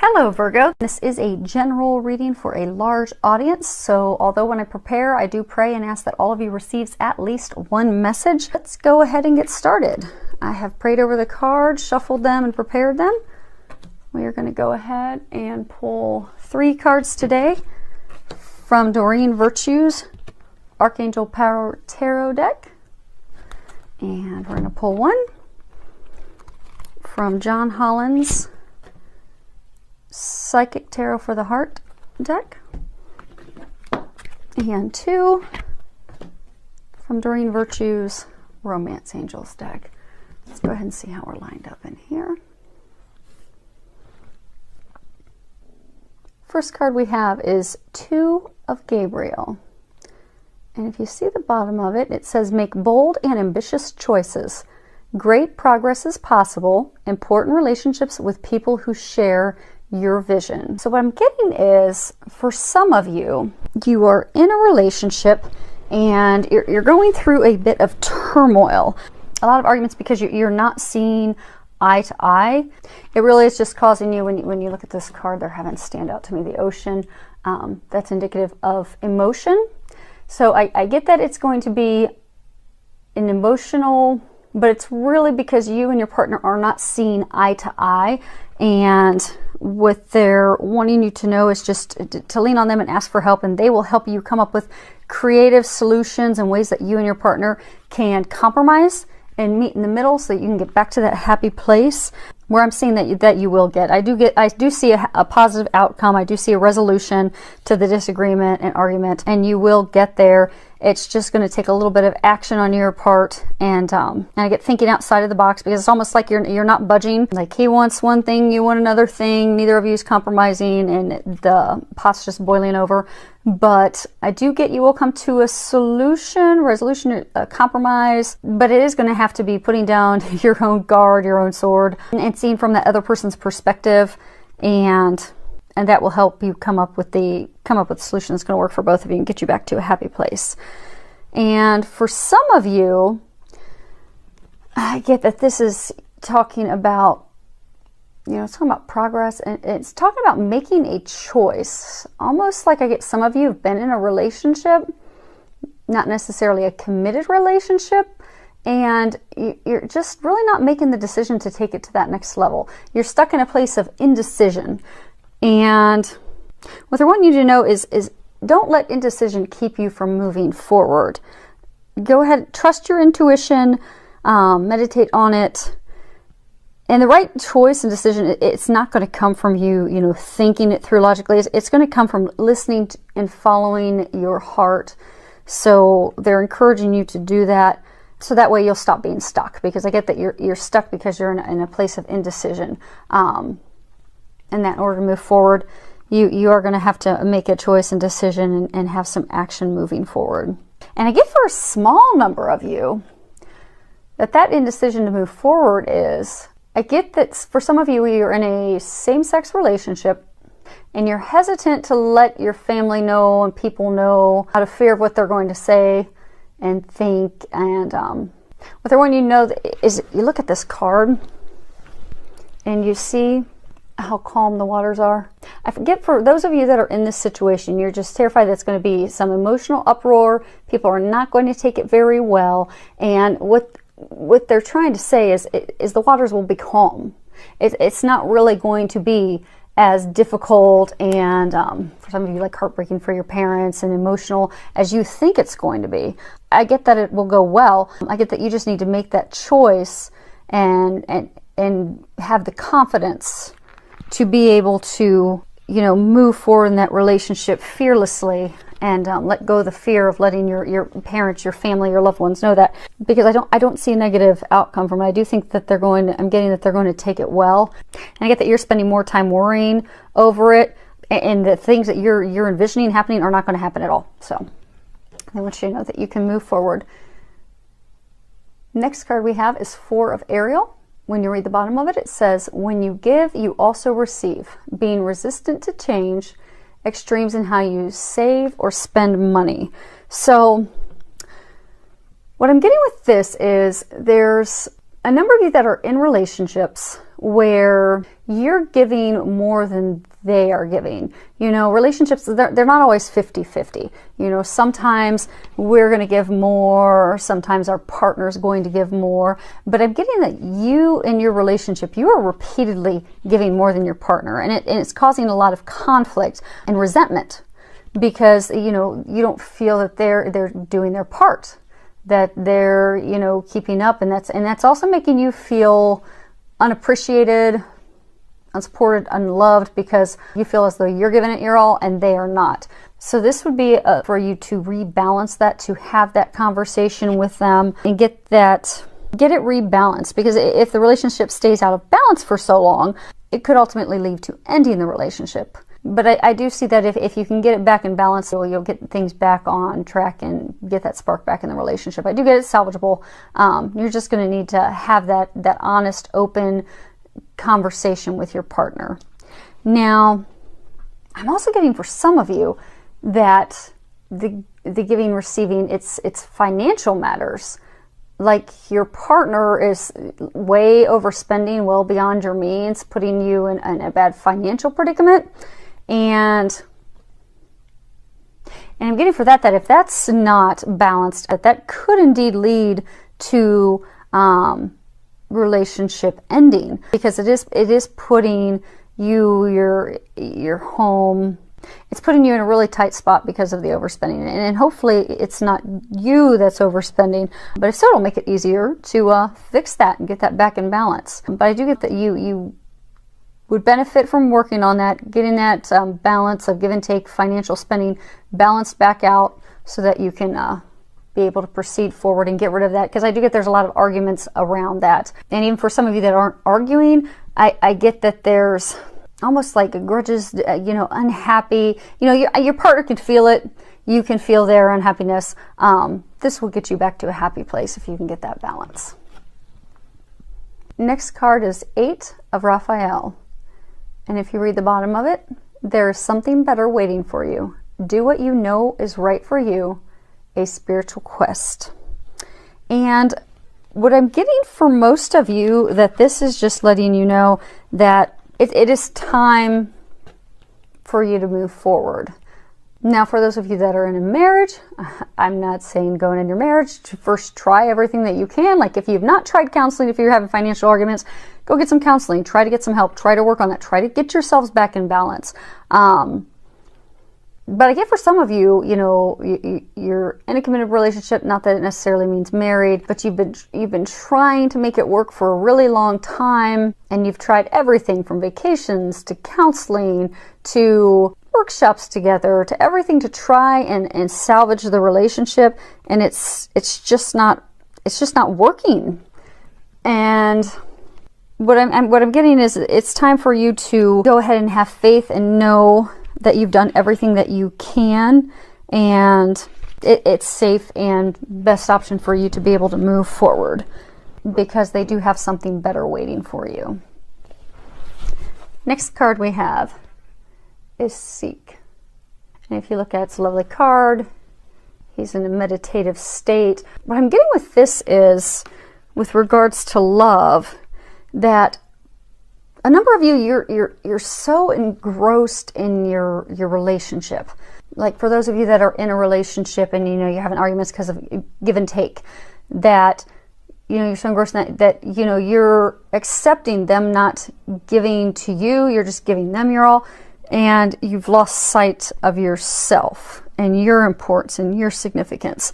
Hello Virgo, this is a general reading for a large audience, so although when I prepare I do pray and ask that all of you receives at least one message. Let's go ahead and get started. I have prayed over the cards, shuffled them, and prepared them. We are going to go ahead and pull 3 cards today from Doreen Virtue's Archangel Power Tarot deck, and we're going to pull 1 from John Holland's Psychic Tarot for the Heart deck, and 2 from Doreen Virtue's Romance Angels deck. Let's go ahead and see how we're lined up in here. First card we have is 2 of Gabriel, and if you see the bottom of it, it says make bold and ambitious choices. Great progress is possible. Important relationships with people who share your vision. So what I'm getting is, for some of you, you are in a relationship and you're going through a bit of turmoil. A lot of arguments because you're not seeing eye to eye. It really is just causing you, when you look at this card, they're having stand out to me, the ocean. That's indicative of emotion. So I get that it's going to be an emotional, but it's really because you and your partner are not seeing eye to eye, and what they're wanting you to know is just to lean on them and ask for help, and they will help you come up with creative solutions and ways that you and your partner can compromise and meet in the middle so that you can get back to that happy place where I'm seeing that you will get. I do see a positive outcome. I do see a resolution to the disagreement and argument, and you will get there. It's just going to take a little bit of action on your part, and I get thinking outside of the box, because it's almost like you're not budging. Like, he wants one thing, you want another thing, neither of you is compromising, and the pot's just boiling over. But I do get you will come to a resolution, a compromise, but it is going to have to be putting down your own guard, your own sword, and seeing from that other person's perspective, and that will help you come up with the solution that's going to work for both of you and get you back to a happy place. And for some of you, I get that this is talking about, it's talking about progress, and it's talking about making a choice. Almost like I get some of you have been in a relationship, not necessarily a committed relationship, and you're just really not making the decision to take it to that next level. You're stuck in a place of indecision. And what I want you to know is don't let indecision keep you from moving forward. Go ahead, trust your intuition, meditate on it. And the right choice and decision, it's not going to come from you, thinking it through logically. It's going to come from listening and following your heart. So they're encouraging you to do that. So that way you'll stop being stuck, because I get that you're stuck because you're in a place of indecision. And that in order to move forward, you are going to have to make a choice and decision and have some action moving forward. And I get for a small number of you that indecision to move forward is, I get that for some of you, you're in a same-sex relationship and you're hesitant to let your family know and people know, out of fear of what they're going to say and think. And what I want you to know is, you look at this card and you see how calm the waters are. I forget, for those of you that are in this situation, you're just terrified that it's going to be some emotional uproar. People are not going to take it very well. And what they're trying to say is the waters will be calm. It's not really going to be as difficult and for some of you, like heartbreaking for your parents and emotional as you think it's going to be. I get that it will go well. I get that you just need to make that choice and have the confidence to be able to, move forward in that relationship fearlessly, and let go of the fear of letting your parents, your family, your loved ones know that. Because I don't see a negative outcome from it. I do think that I'm getting that they're going to take it well. And I get that you're spending more time worrying over it, and the things that you're envisioning happening are not going to happen at all. So I want you to know that you can move forward. Next card we have is 4 of Ariel. When you read the bottom of it, it says, when you give, you also receive. Being resistant to change, extremes in how you save or spend money. So what I'm getting with this is, there's a number of you that are in relationships where you're giving more than they are giving. You know, relationships, they're not always 50-50. You know, sometimes we're going to give more, sometimes our partner's going to give more, but I'm getting that you in your relationship, you are repeatedly giving more than your partner, and it's causing a lot of conflict and resentment because, you know, you don't feel that they're doing their part, that they're, you know, keeping up, and that's also making you feel unappreciated, unsupported, unloved, because you feel as though you're giving it your all and they are not. So this would be for you to rebalance that, to have that conversation with them and get it rebalanced, because if the relationship stays out of balance for so long, it could ultimately lead to ending the relationship. But I do see that if you can get it back in balance, you'll get things back on track and get that spark back in the relationship. I do get it salvageable. You're just going to need to have that honest, open conversation with your partner. Now, I'm also getting for some of you that the giving, receiving, it's financial matters. Like your partner is way overspending, well beyond your means, putting you in a bad financial predicament. And I'm getting for that if that's not balanced, that could indeed lead to relationship ending, because it is putting your home, it's putting you in a really tight spot because of the overspending. And hopefully it's not you that's overspending, but if so, it'll make it easier to fix that and get that back in balance. But I do get that you would benefit from working on that, getting that balance of give and take, financial spending balanced back out, so that you can be able to proceed forward and get rid of that. Because I do get there's a lot of arguments around that. And even for some of you that aren't arguing, I get that there's almost like grudges, you know, unhappy. You know, your partner can feel it. You can feel their unhappiness. This will get you back to a happy place if you can get that balance. Next card is 8 of Raphael. And if you read the bottom of it, there is something better waiting for you. Do what you know is right for you, a spiritual quest. And what I'm getting for most of you, that this is just letting you know that it is time for you to move forward. Now, for those of you that are in a marriage, I'm not saying going in your marriage to first try everything that you can. Like if you've not tried counseling, if you're having financial arguments, go get some counseling, try to get some help, try to work on that, try to get yourselves back in balance. But I get for some of you, you know, you're in a committed relationship, not that it necessarily means married, but you've been trying to make it work for a really long time, and you've tried everything from vacations to counseling to workshops together to everything to try and salvage the relationship, and it's just not working. And what I'm getting is it's time for you to go ahead and have faith and know that you've done everything that you can, and it's safe and best option for you to be able to move forward, because they do have something better waiting for you. Next card we have is Seek. And if you look at its lovely card, he's in a meditative state. What I'm getting with this is, with regards to love, that a number of you, you're so engrossed in your relationship. Like for those of you that are in a relationship and you know you're having arguments because of give and take, that you know you're so engrossed in that you know you're accepting them not giving to you, you're just giving them your all, and you've lost sight of yourself and your importance and your significance.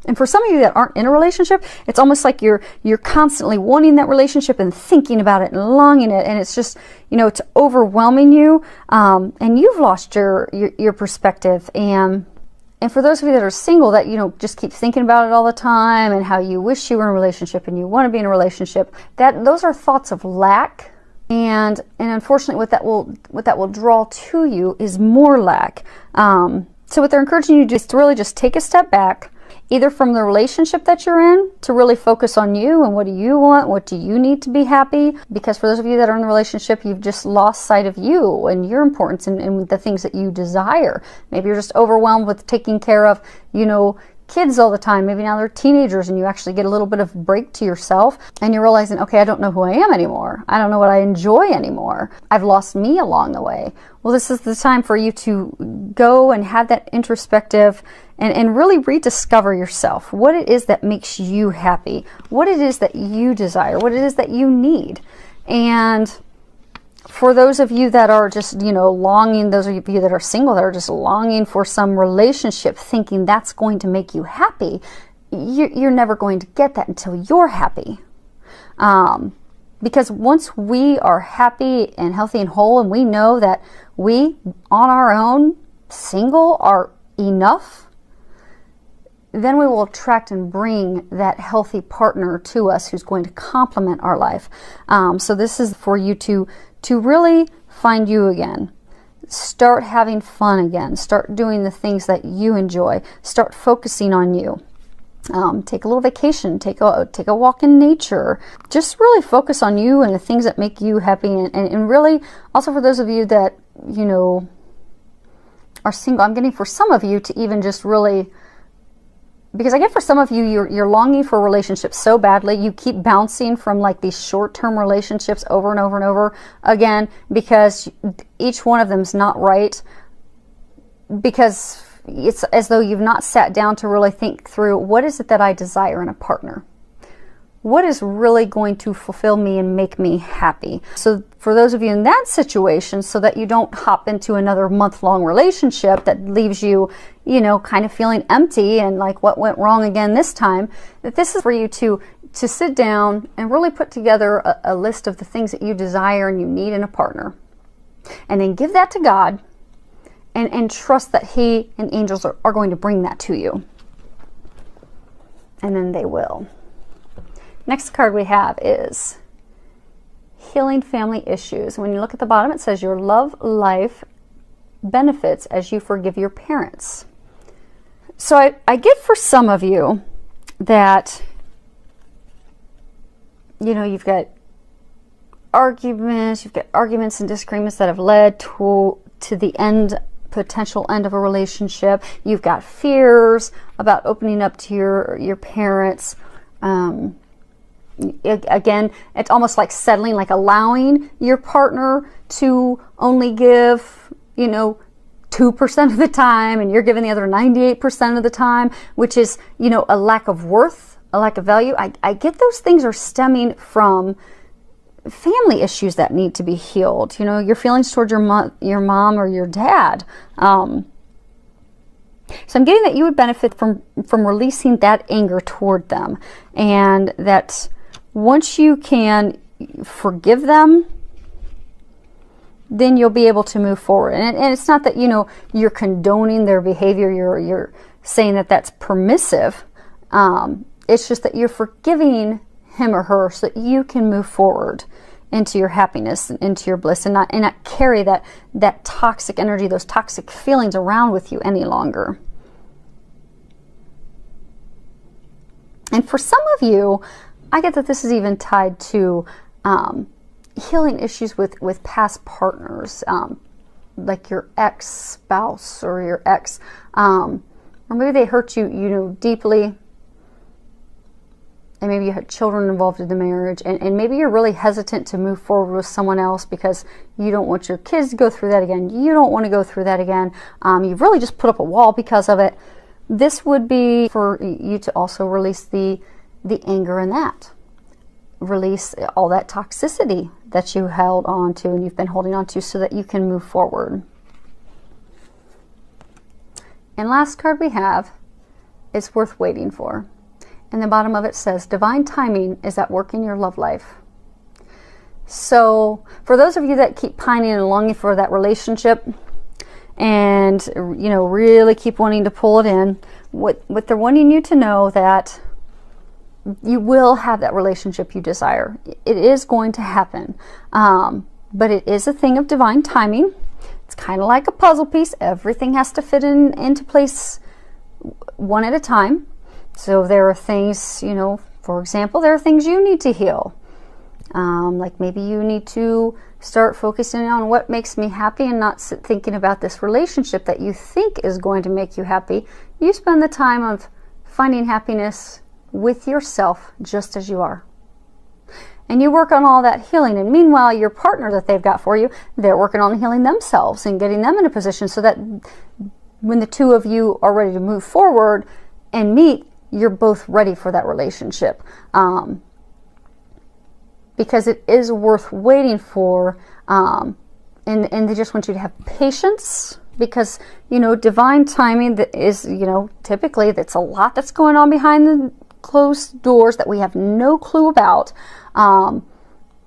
And for some of you that aren't in a relationship, it's almost like you're constantly wanting that relationship and thinking about it and longing it, and it's just, you know, it's overwhelming you, and you've lost your perspective. And for those of you that are single, that, you know, just keep thinking about it all the time and how you wish you were in a relationship and you want to be in a relationship, that those are thoughts of lack. And unfortunately, what that will draw to you is more lack. So what they're encouraging you to do is to really just take a step back, either from the relationship that you're in, to really focus on you and what do you want, what do you need to be happy, because for those of you that are in a relationship, you've just lost sight of you and your importance and the things that you desire. Maybe you're just overwhelmed with taking care of, you know, kids all the time. Maybe now they're teenagers and you actually get a little bit of break to yourself and you're realizing, okay, I don't know who I am anymore. I don't know what I enjoy anymore. I've lost me along the way. Well, this is the time for you to go and have that introspective and really rediscover yourself. What it is that makes you happy. What it is that you desire. What it is that you need. And for those of you that are just, longing, those of you that are single, that are just longing for some relationship, thinking that's going to make you happy, you're never going to get that until you're happy. Because once we are happy and healthy and whole, and we know that we, on our own, single, are enough, then we will attract and bring that healthy partner to us who's going to complement our life. So this is for you to really find you again. Start having fun again. Start doing the things that you enjoy. Start focusing on you. Take a little vacation. Take a walk in nature. Just really focus on you and the things that make you happy. And really, also for those of you that, are single, I'm getting for some of you to even just really... Because I get for some of you, you're longing for relationships so badly, you keep bouncing from like these short-term relationships over and over and over again, because each one of them is not right, because it's as though you've not sat down to really think through, what is it that I desire in a partner? What is really going to fulfill me and make me happy? So for those of you in that situation, so that you don't hop into another month-long relationship that leaves you, kind of feeling empty and like, what went wrong again this time, that this is for you to sit down and really put together a list of the things that you desire and you need in a partner. And then give that to God and trust that He and angels are going to bring that to you. And then they will. Next card we have is healing family issues. When you look at the bottom, it says your love life benefits as you forgive your parents. So I get for some of you that, you've got arguments and disagreements that have led to the potential end of a relationship. You've got fears about opening up to your parents. Again, it's almost like settling, like allowing your partner to only give, 2% of the time, and you're giving the other 98% of the time, which is, a lack of worth, a lack of value. I get those things are stemming from family issues that need to be healed. Your feelings towards your mom or your dad. So I'm getting that you would benefit from releasing that anger toward them, and that once you can forgive them, then you'll be able to move forward. And it's not that, you're condoning their behavior, you're saying that that's permissive. It's just that you're forgiving him or her so that you can move forward into your happiness and into your bliss, and not carry that toxic energy, those toxic feelings around with you any longer. And for some of you, I get that this is even tied to healing issues with past partners, like your ex-spouse or your ex, or maybe they hurt you, deeply, and maybe you had children involved in the marriage, and maybe you're really hesitant to move forward with someone else because you don't want your kids to go through that again. You don't want to go through that again. You've really just put up a wall because of it. This would be for you to also release the anger in that. Release all that toxicity that you held on to and you've been holding on to, so that you can move forward. And last card we have is worth waiting for. And the bottom of it says divine timing is at work in your love life. So for those of you that keep pining and longing for that relationship, and really keep wanting to pull it in, what they're wanting you to know, that you will have that relationship you desire. It is going to happen. But it is a thing of divine timing. It's kind of like a puzzle piece. Everything has to fit into place one at a time. So there are things, for example, there are things you need to heal. Like maybe you need to start focusing on what makes me happy, and not thinking about this relationship that you think is going to make you happy. You spend the time of finding happiness with yourself just as you are. And you work on all that healing. And meanwhile, your partner that they've got for you, they're working on healing themselves and getting them in a position so that when the two of you are ready to move forward and meet, you're both ready for that relationship. Because it is worth waiting for. And they just want you to have patience, because, you know, divine timing that is, you know, typically that's a lot that's going on behind the closed doors that we have no clue about. And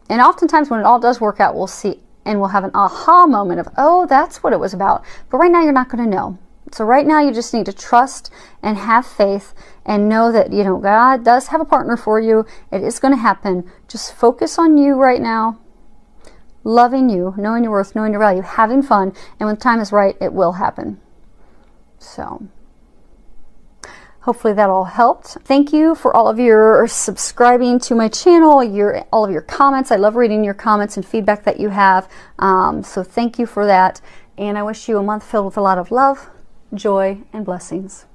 oftentimes when it all does work out, we'll see and we'll have an aha moment of, oh, that's what it was about. But right now you're not going to know. So right now you just need to trust and have faith and know that, you know, God does have a partner for you. It is going to happen. Just focus on you right now. Loving you, knowing your worth, knowing your value, having fun, and when the time is right, it will happen. So, hopefully that all helped. Thank you for all of your subscribing to my channel, all of your comments. I love reading your comments and feedback that you have. So thank you for that. And I wish you a month filled with a lot of love, joy, and blessings.